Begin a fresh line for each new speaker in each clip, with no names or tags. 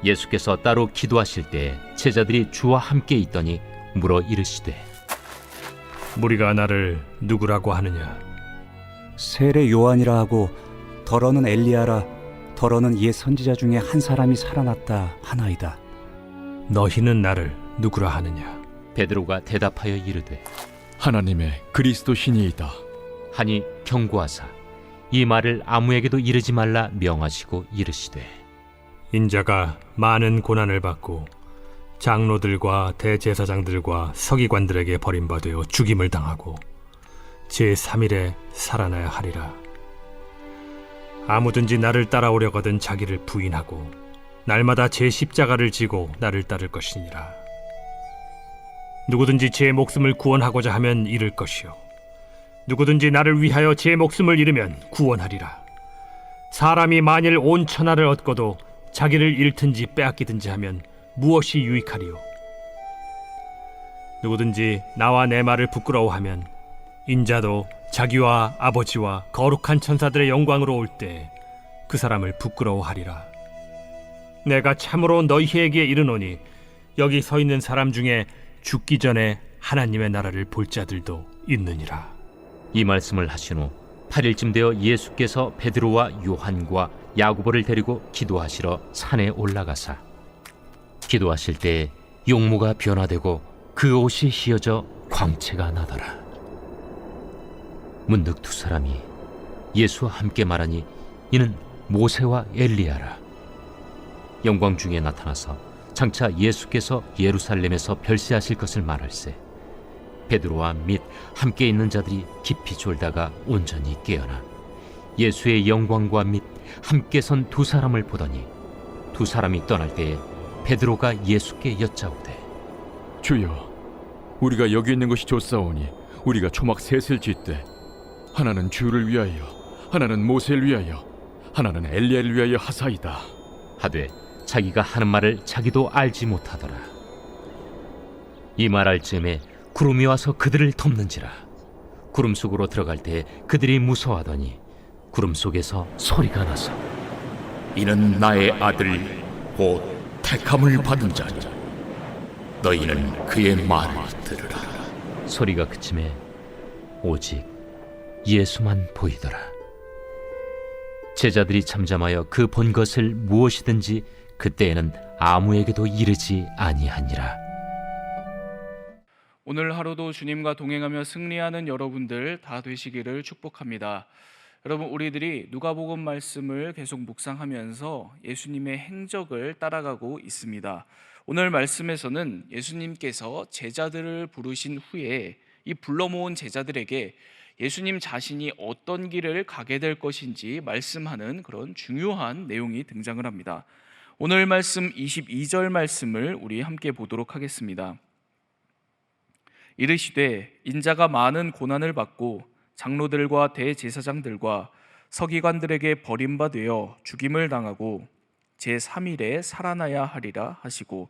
예수께서 따로 기도하실 때 제자들이 주와 함께 있더니 물어 이르시되
무리가 나를 누구라고 하느냐?
세례 요한이라 하고 더러는 엘리야라 더러는 옛 선지자 중에 한 사람이 살아났다 하나이다.
너희는 나를 누구라 하느냐?
베드로가 대답하여 이르되
하나님의 그리스도 신이이다.
하니 경고하사 이 말을 아무에게도 이르지 말라 명하시고 이르시되
인자가 많은 고난을 받고 장로들과 대제사장들과 서기관들에게 버림받아 죽임을 당하고 제3일에 살아나야 하리라. 아무든지 나를 따라오려거든 자기를 부인하고 날마다 제 십자가를 지고 나를 따를 것이니라. 누구든지 제 목숨을 구원하고자 하면 잃을 것이요 누구든지 나를 위하여 제 목숨을 잃으면 구원하리라. 사람이 만일 온 천하를 얻고도 자기를 잃든지 빼앗기든지 하면 무엇이 유익하리요? 누구든지 나와 내 말을 부끄러워하면 인자도 자기와 아버지와 거룩한 천사들의 영광으로 올 때 그 사람을 부끄러워하리라. 내가 참으로 너희에게 이르노니 여기 서 있는 사람 중에 죽기 전에 하나님의 나라를 볼 자들도 있느니라.
이 말씀을 하신 후 8일쯤 되어 예수께서 베드로와 요한과 야고보를 데리고 기도하시러 산에 올라가사 기도하실 때 용모가 변화되고 그 옷이 휘어져 광채가 나더라. 문득 두 사람이 예수와 함께 말하니 이는 모세와 엘리야라. 영광 중에 나타나서 장차 예수께서 예루살렘에서 별세하실 것을 말할세 베드로와 및 함께 있는 자들이 깊이 졸다가 온전히 깨어나 예수의 영광과 및 함께 선 두 사람을 보더니 두 사람이 떠날 때에 베드로가 예수께 여짜오되
주여, 우리가 여기 있는 것이 좋사오니 우리가 초막 셋을 짓되 하나는 주를 위하여, 하나는 모세를 위하여, 하나는 엘리야를 위하여 하사이다.
하되 자기가 하는 말을 자기도 알지 못하더라. 이 말할 즈음에 구름이 와서 그들을 덮는지라. 구름 속으로 들어갈 때 그들이 무서워하더니 구름 속에서 소리가 나서
이는 나의 아들 곧 택함을 받은 자니 너희는 그의 말을 들으라.
소리가 그침에 오직 예수만 보이더라. 제자들이 잠잠하여 그 본 것을 무엇이든지 그때에는 아무에게도 이르지 아니하니라.
오늘 하루도 주님과 동행하며 승리하는 여러분들 다 되시기를 축복합니다. 여러분, 우리들이 누가복음 말씀을 계속 묵상하면서 예수님의 행적을 따라가고 있습니다. 오늘 말씀에서는 예수님께서 제자들을 부르신 후에 이 불러 모은 제자들에게 예수님 자신이 어떤 길을 가게 될 것인지 말씀하는 그런 중요한 내용이 등장을 합니다. 오늘 말씀 22절 말씀을 우리 함께 보도록 하겠습니다. 이르시되 인자가 많은 고난을 받고 장로들과 대제사장들과 서기관들에게 버림받아 죽임을 당하고 제3일에 살아나야 하리라 하시고,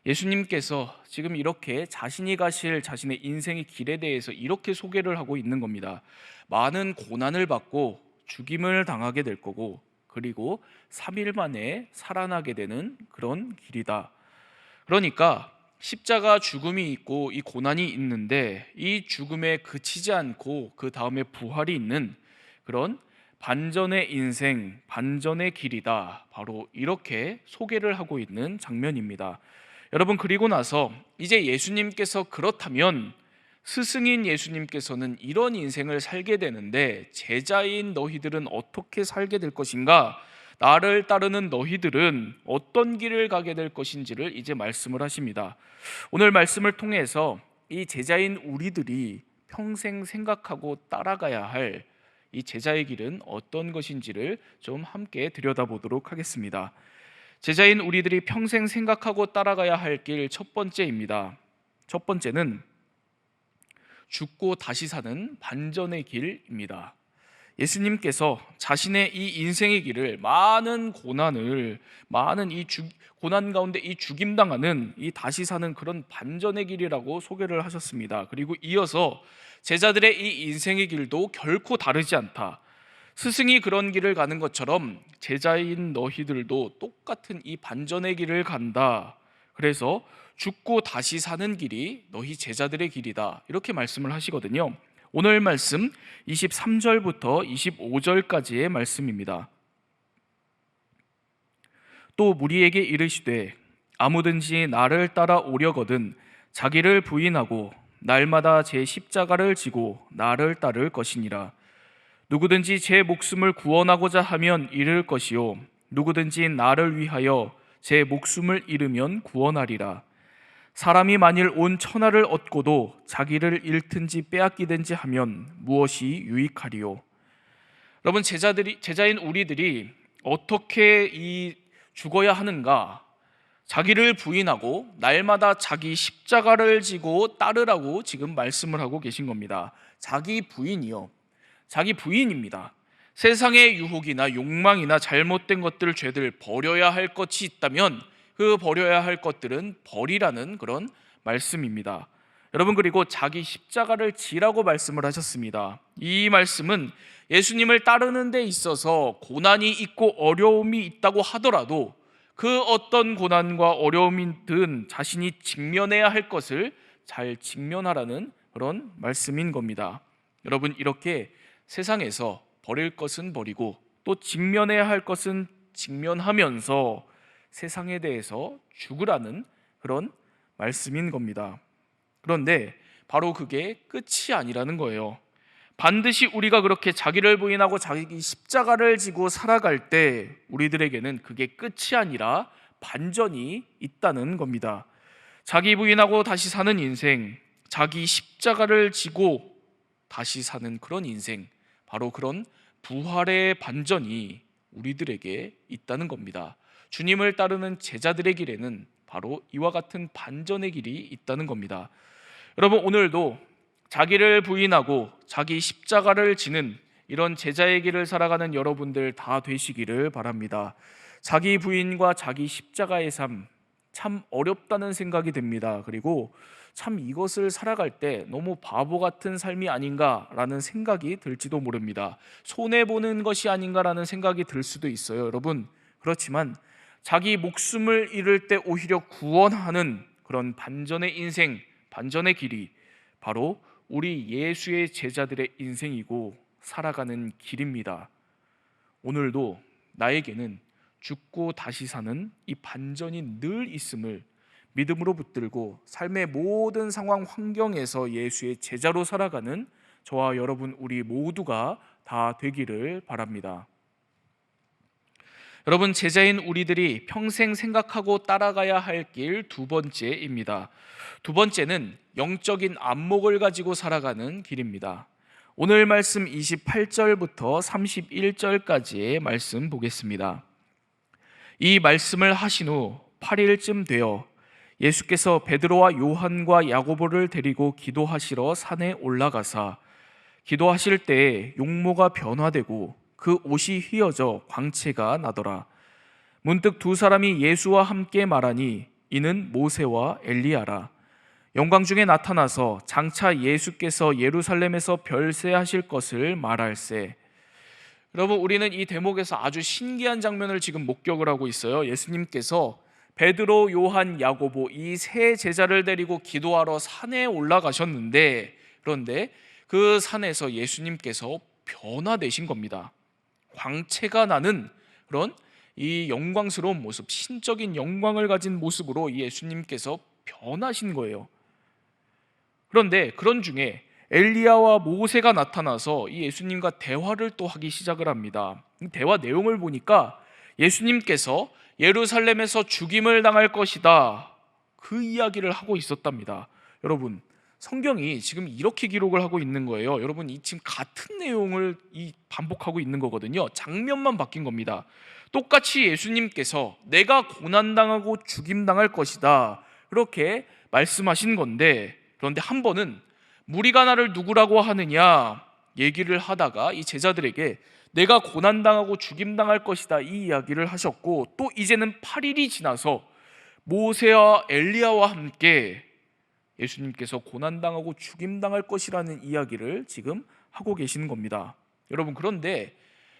예수님께서 지금 이렇게 자신이 가실 자신의 인생의 길에 대해서 이렇게 소개를 하고 있는 겁니다. 많은 고난을 받고 죽임을 당하게 될 거고, 그리고 3일 만에 살아나게 되는 그런 길이다. 그러니까 십자가 죽음이 있고 이 고난이 있는데 이 죽음에 그치지 않고 그 다음에 부활이 있는 그런 반전의 인생, 반전의 길이다. 바로 이렇게 소개를 하고 있는 장면입니다. 여러분, 그리고 나서 이제 예수님께서 그렇다면 스승인 예수님께서는 이런 인생을 살게 되는데 제자인 너희들은 어떻게 살게 될 것인가? 나를 따르는 너희들은 어떤 길을 가게 될 것인지를 이제 말씀을 하십니다. 오늘 말씀을 통해서 이 제자인 우리들이 평생 생각하고 따라가야 할 이 제자의 길은 어떤 것인지를 좀 함께 들여다보도록 하겠습니다. 제자인 우리들이 평생 생각하고 따라가야 할 길 첫 번째입니다. 첫 번째는 죽고 다시 사는 반전의 길입니다. 예수님께서 자신의 이 인생의 길을 많은 고난을, 많은 이 고난 가운데 이 죽임당하는 이 다시 사는 그런 반전의 길이라고 소개를 하셨습니다. 그리고 이어서 제자들의 이 인생의 길도 결코 다르지 않다. 스승이 그런 길을 가는 것처럼 제자인 너희들도 똑같은 이 반전의 길을 간다. 그래서 죽고 다시 사는 길이 너희 제자들의 길이다. 이렇게 말씀을 하시거든요. 오늘 말씀 23절부터 25절까지의 말씀입니다. 또 무리에게 이르시되 아무든지 나를 따라 오려거든 자기를 부인하고 날마다 제 십자가를 지고 나를 따를 것이니라. 누구든지 제 목숨을 구원하고자 하면 잃을 것이요 누구든지 나를 위하여 제 목숨을 잃으면 구원하리라. 사람이 만일 온 천하를 얻고도 자기를 잃든지 빼앗기든지 하면 무엇이 유익하리요? 여러분, 제자인 우리들이 어떻게 죽어야 하는가? 자기를 부인하고 날마다 자기 십자가를 지고 따르라고 지금 말씀을 하고 계신 겁니다. 자기 부인이요. 자기 부인입니다. 세상의 유혹이나 욕망이나 잘못된 것들, 죄들 버려야 할 것이 있다면 그 버려야 할 것들은 버리라는 그런 말씀입니다. 여러분, 그리고 자기 십자가를 지라고 말씀을 하셨습니다. 이 말씀은 예수님을 따르는 데 있어서 고난이 있고 어려움이 있다고 하더라도 그 어떤 고난과 어려움이든 자신이 직면해야 할 것을 잘 직면하라는 그런 말씀인 겁니다. 여러분, 이렇게 세상에서 버릴 것은 버리고 또 직면해야 할 것은 직면하면서 세상에 대해서 죽으라는 그런 말씀인 겁니다. 그런데 바로 그게 끝이 아니라는 거예요. 반드시 우리가 그렇게 자기를 부인하고 자기 십자가를 지고 살아갈 때 우리들에게는 그게 끝이 아니라 반전이 있다는 겁니다. 자기 부인하고 다시 사는 인생, 자기 십자가를 지고 다시 사는 그런 인생, 바로 그런 부활의 반전이 우리들에게 있다는 겁니다. 주님을 따르는 제자들의 길에는 바로 이와 같은 반전의 길이 있다는 겁니다. 여러분, 오늘도 자기를 부인하고 자기 십자가를 지는 이런 제자의 길을 살아가는 여러분들 다 되시기를 바랍니다. 자기 부인과 자기 십자가의 삶, 참 어렵다는 생각이 듭니다. 그리고 참 이것을 살아갈 때 너무 바보 같은 삶이 아닌가라는 생각이 들지도 모릅니다. 손해보는 것이 아닌가라는 생각이 들 수도 있어요. 여러분, 그렇지만 자기 목숨을 잃을 때 오히려 구원하는 그런 반전의 인생, 반전의 길이 바로 우리 예수의 제자들의 인생이고 살아가는 길입니다. 오늘도 나에게는 죽고 다시 사는 이 반전이 늘 있음을 믿음으로 붙들고 삶의 모든 상황 환경에서 예수의 제자로 살아가는 저와 여러분 우리 모두가 다 되기를 바랍니다. 여러분, 제자인 우리들이 평생 생각하고 따라가야 할 길 두 번째입니다. 두 번째는 영적인 안목을 가지고 살아가는 길입니다. 오늘 말씀 28절부터 31절까지의 말씀 보겠습니다. 이 말씀을 하신 후 8일쯤 되어 예수께서 베드로와 요한과 야고보를 데리고 기도하시러 산에 올라가사 기도하실 때에 용모가 변화되고 그 옷이 휘어져 광채가 나더라. 문득 두 사람이 예수와 함께 말하니 이는 모세와 엘리야라. 영광 중에 나타나서 장차 예수께서 예루살렘에서 별세하실 것을 말할세. 여러분, 우리는 이 대목에서 아주 신기한 장면을 지금 목격을 하고 있어요. 예수님께서 베드로, 요한, 야고보 이 세 제자를 데리고 기도하러 산에 올라가셨는데, 그런데 그 산에서 예수님께서 변화되신 겁니다. 광채가 나는 그런 이 영광스러운 모습, 신적인 영광을 가진 모습으로 예수님께서 변하신 거예요. 그런데 그런 중에 엘리야와 모세가 나타나서 이 예수님과 대화를 또 하기 시작을 합니다. 대화 내용을 보니까 예수님께서 예루살렘에서 죽임을 당할 것이다, 그 이야기를 하고 있었답니다. 여러분, 성경이 지금 이렇게 기록을 하고 있는 거예요. 여러분, 이 지금 같은 내용을 반복하고 있는 거거든요. 장면만 바뀐 겁니다. 똑같이 예수님께서 내가 고난당하고 죽임당할 것이다, 그렇게 말씀하신 건데, 그런데 한 번은 무리가 나를 누구라고 하느냐 얘기를 하다가 이 제자들에게 내가 고난당하고 죽임당할 것이다 이 이야기를 하셨고, 또 이제는 8일이 지나서 모세와 엘리야와 함께 예수님께서 고난당하고 죽임당할 것이라는 이야기를 지금 하고 계시는 겁니다. 여러분, 그런데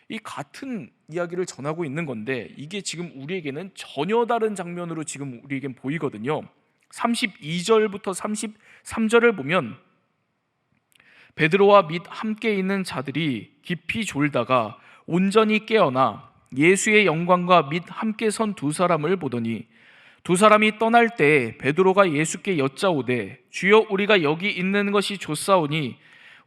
이 같은 이야기를 전하고 있는 건데 이게 지금 우리에게는 전혀 다른 장면으로 지금 우리에겐 보이거든요. 32절부터 33절을 보면 베드로와 및 함께 있는 자들이 깊이 졸다가 온전히 깨어나 예수의 영광과 및 함께 선 두 사람을 보더니 두 사람이 떠날 때 베드로가 예수께 여짜오되 주여 우리가 여기 있는 것이 좋사오니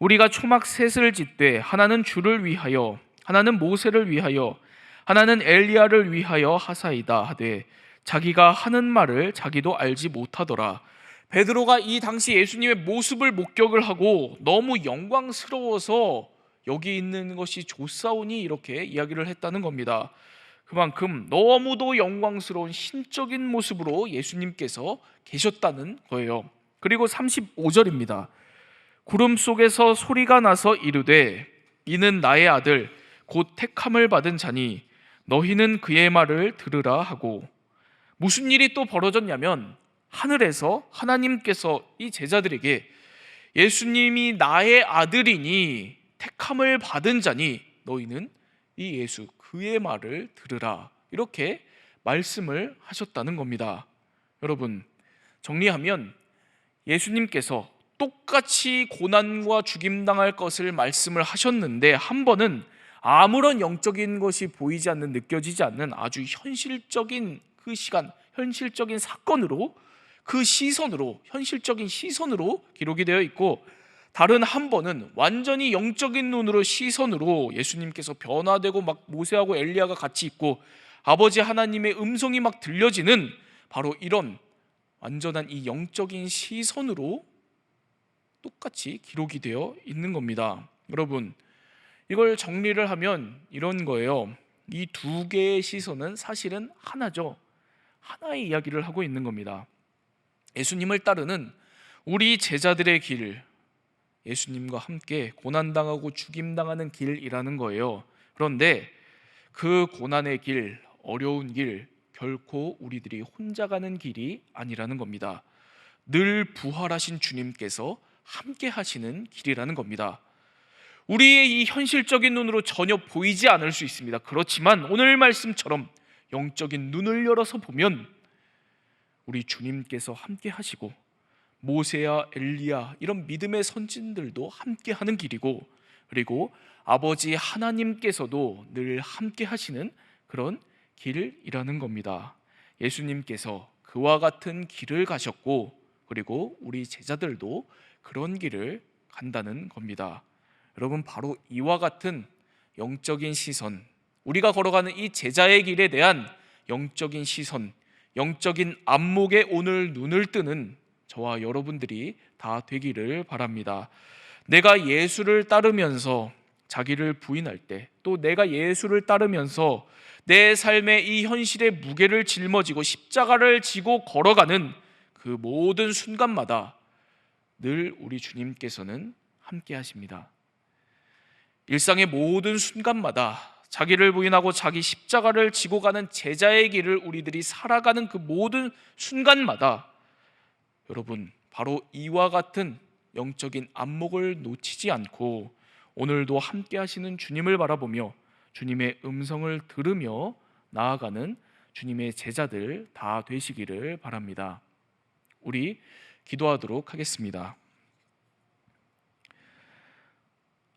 우리가 초막 셋을 짓되 하나는 주를 위하여 하나는 모세를 위하여 하나는 엘리야를 위하여 하사이다 하되 자기가 하는 말을 자기도 알지 못하더라. 베드로가 이 당시 예수님의 모습을 목격을 하고 너무 영광스러워서 여기 있는 것이 좋사오니 이렇게 이야기를 했다는 겁니다. 그만큼 너무도 영광스러운 신적인 모습으로 예수님께서 계셨다는 거예요. 그리고 35절입니다. 구름 속에서 소리가 나서 이르되 이는 나의 아들 곧 택함을 받은 자니 너희는 그의 말을 들으라 하고, 무슨 일이 또 벌어졌냐면 하늘에서 하나님께서 이 제자들에게 예수님이 나의 아들이니 택함을 받은 자니 너희는 이 예수 그의 말을 들으라 이렇게 말씀을 하셨다는 겁니다. 여러분, 정리하면 예수님께서 똑같이 고난과 죽임당할 것을 말씀을 하셨는데 한 번은 아무런 영적인 것이 보이지 않는, 느껴지지 않는 아주 현실적인 그 시간, 현실적인 사건으로, 그 시선으로, 현실적인 시선으로 기록이 되어 있고, 다른 한 번은 완전히 영적인 눈으로, 시선으로 예수님께서 변화되고 막 모세하고 엘리야가 같이 있고 아버지 하나님의 음성이 막 들려지는 바로 이런 완전한 이 영적인 시선으로 똑같이 기록이 되어 있는 겁니다. 여러분, 이걸 정리를 하면 이런 거예요. 이 두 개의 시선은 사실은 하나죠. 하나의 이야기를 하고 있는 겁니다. 예수님을 따르는 우리 제자들의 길, 예수님과 함께 고난당하고 죽임당하는 길이라는 거예요. 그런데 그 고난의 길, 어려운 길, 결코 우리들이 혼자 가는 길이 아니라는 겁니다. 늘 부활하신 주님께서 함께 하시는 길이라는 겁니다. 우리의 이 현실적인 눈으로 전혀 보이지 않을 수 있습니다. 그렇지만 오늘 말씀처럼 영적인 눈을 열어서 보면 우리 주님께서 함께 하시고 모세야 엘리야 이런 믿음의 선진들도 함께 하는 길이고, 그리고 아버지 하나님께서도 늘 함께 하시는 그런 길이라는 겁니다. 예수님께서 그와 같은 길을 가셨고, 그리고 우리 제자들도 그런 길을 간다는 겁니다. 여러분, 바로 이와 같은 영적인 시선, 우리가 걸어가는 이 제자의 길에 대한 영적인 시선, 영적인 안목에 오늘 눈을 뜨는 저와 여러분들이 다 되기를 바랍니다. 내가 예수를 따르면서 자기를 부인할 때, 또 내가 예수를 따르면서 내 삶의 이 현실의 무게를 짊어지고 십자가를 지고 걸어가는 그 모든 순간마다 늘 우리 주님께서는 함께 하십니다. 일상의 모든 순간마다 자기를 부인하고 자기 십자가를 지고 가는 제자의 길을 우리들이 살아가는 그 모든 순간마다 여러분, 바로 이와 같은 영적인 안목을 놓치지 않고 오늘도 함께 하시는 주님을 바라보며 주님의 음성을 들으며 나아가는 주님의 제자들 다 되시기를 바랍니다. 우리 기도하도록 하겠습니다.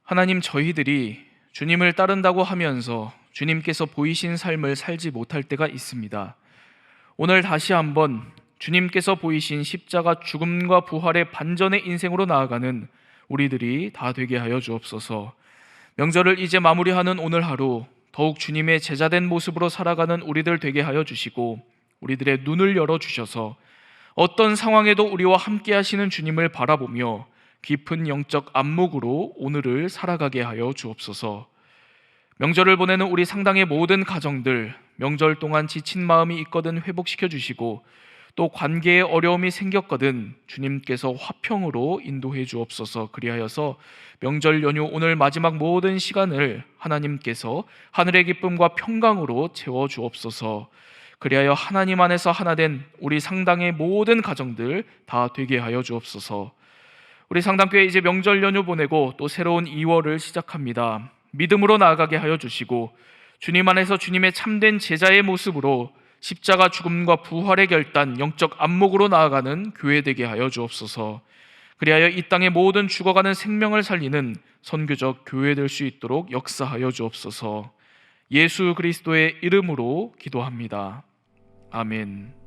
하나님, 저희들이 주님을 따른다고 하면서 주님께서 보이신 삶을 살지 못할 때가 있습니다. 오늘 다시 한번 주님께서 보이신 십자가 죽음과 부활의 반전의 인생으로 나아가는 우리들이 다 되게 하여 주옵소서. 명절을 이제 마무리하는 오늘 하루 더욱 주님의 제자된 모습으로 살아가는 우리들 되게 하여 주시고, 우리들의 눈을 열어주셔서 어떤 상황에도 우리와 함께 하시는 주님을 바라보며 깊은 영적 안목으로 오늘을 살아가게 하여 주옵소서. 명절을 보내는 우리 상당의 모든 가정들, 명절 동안 지친 마음이 있거든 회복시켜 주시고, 또 관계에 어려움이 생겼거든 주님께서 화평으로 인도해 주옵소서. 그리하여서 명절 연휴 오늘 마지막 모든 시간을 하나님께서 하늘의 기쁨과 평강으로 채워 주옵소서. 그리하여 하나님 안에서 하나 된 우리 상당의 모든 가정들 다 되게 하여 주옵소서. 우리 상당교회 이제 명절 연휴 보내고 또 새로운 2월을 시작합니다. 믿음으로 나아가게 하여 주시고 주님 안에서 주님의 참된 제자의 모습으로 십자가 죽음과 부활의 결단, 영적 안목으로 나아가는 교회 되게 하여 주옵소서. 그리하여 이 땅의 모든 죽어가는 생명을 살리는 선교적 교회 될 수 있도록 역사하여 주옵소서. 예수 그리스도의 이름으로 기도합니다. 아멘.